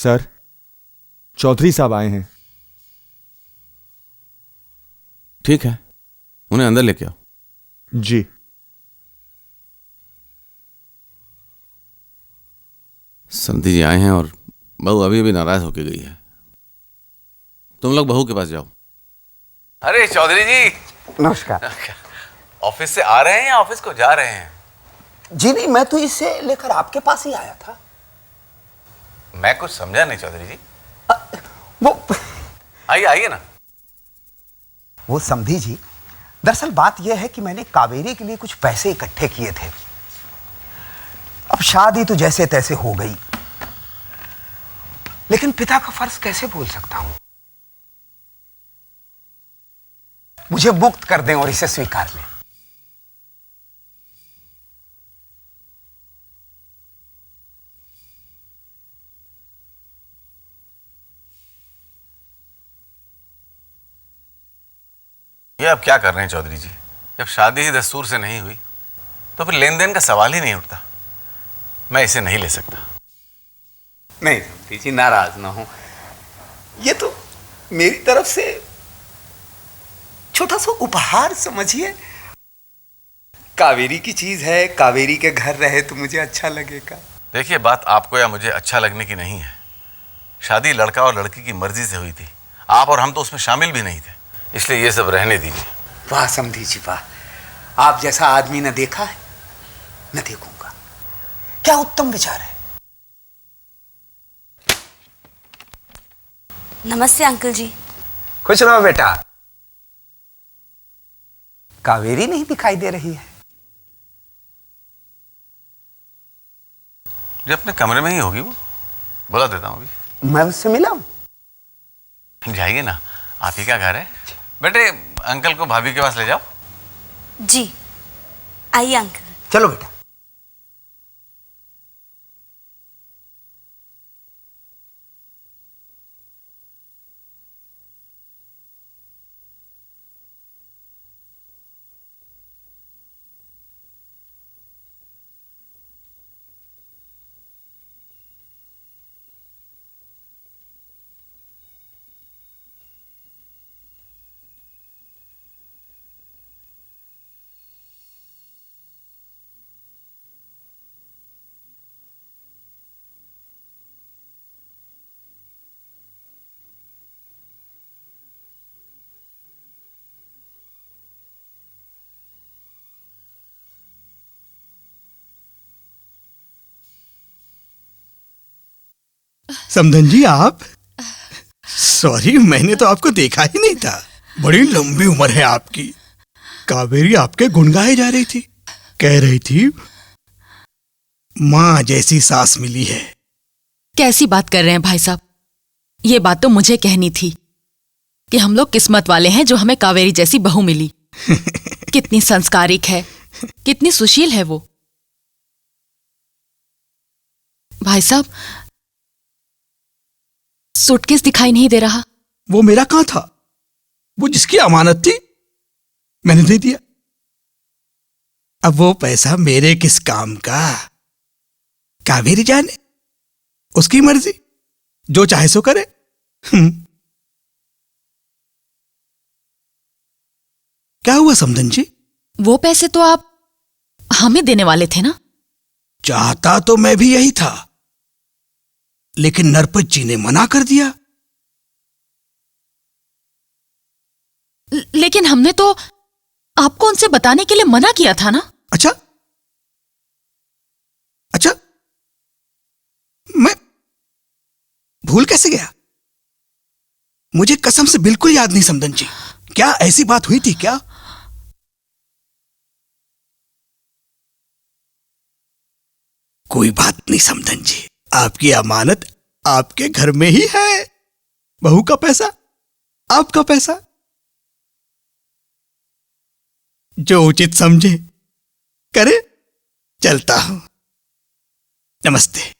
Sir, Chaudhary साहब आए हैं। ठीक है, उन्हें अंदर लेके आओ। जी। समधी जी आए हैं और बहू अभी अभी नाराज होके गई है। तुम लोग बहू के पास जाओ। अरे चौधरी जी, नमस्कार। ऑफिस से आ रहे हैं या ऑफिस को जा रहे हैं? जी नहीं, मैं तो इसे लेकर आपके पास ही आया था। मैं कुछ समझा नहीं चौधरी जी। वो आइए आइए ना। वो समधी जी, दरअसल बात यह है कि मैंने कावेरी के लिए कुछ पैसे इकट्ठे किए थे। अब शादी तो जैसे तैसे हो गई, लेकिन पिता का फर्ज कैसे भूल सकता हूं। मुझे मुक्त कर दें और इसे स्वीकार लें। ये अब क्या कर रहे हैं चौधरी जी? जब शादी ही दस्तूर से नहीं हुई तो फिर लेन देन का सवाल ही नहीं उठता। मैं इसे नहीं ले सकता। नहीं समधी जी, नाराज ना हो। ये तो मेरी तरफ से छोटा सा उपहार समझिए। कावेरी की चीज है, कावेरी के घर रहे तो मुझे अच्छा लगेगा। देखिए, बात आपको या मुझे अच्छा लगने की नहीं है। शादी लड़का और लड़की की मर्जी से हुई थी। आप और हम तो उसमें शामिल भी नहीं थे, इसलिए ये सब रहने दीजिए। वाह समधी जी वाह, आप जैसा आदमी न देखा है न देखूंगा। क्या उत्तम विचार है। नमस्ते अंकल जी। खुश रहो बेटा। कावेरी नहीं दिखाई दे रही है। जो अपने कमरे में ही होगी, वो बुला देता हूँ अभी। मैं उससे मिला हूं। जाइए ना, आप ही का घर है। बेटे, अंकल को भाभी के पास ले जाओ। जी आइए अंकल। चलो बेटा। समधन जी, आप? सॉरी, मैंने तो आपको देखा ही नहीं था। बड़ी लंबी उम्र है आपकी। कावेरी आपके गुण गाए जा रही थी, कह रही थी माँ जैसी सास मिली है। कैसी बात कर रहे हैं भाई साहब? ये बात तो मुझे कहनी थी कि हम लोग किस्मत वाले हैं जो हमें कावेरी जैसी बहू मिली। कितनी संस्कारिक है, कितनी सुशील है वो। भाई साहब, सूटकेस दिखाई नहीं दे रहा। वो मेरा कहां था? वो जिसकी अमानत थी मैंने दे दिया। अब वो पैसा मेरे किस काम का? कावेरी जाने, उसकी मर्जी, जो चाहे सो करे। क्या हुआ समधन जी? वो पैसे तो आप हमें देने वाले थे ना? चाहता तो मैं भी यही था, लेकिन नरपत जी ने मना कर दिया। लेकिन हमने तो आपको उनसे बताने के लिए मना किया था ना? अच्छा अच्छा, मैं भूल कैसे गया? मुझे कसम से बिल्कुल याद नहीं समधन जी। क्या ऐसी बात हुई थी क्या? कोई बात नहीं समधन जी, आपकी अमानत आपके घर में ही है। बहू का पैसा आपका पैसा। जो उचित समझे करे। चलता हूं। नमस्ते।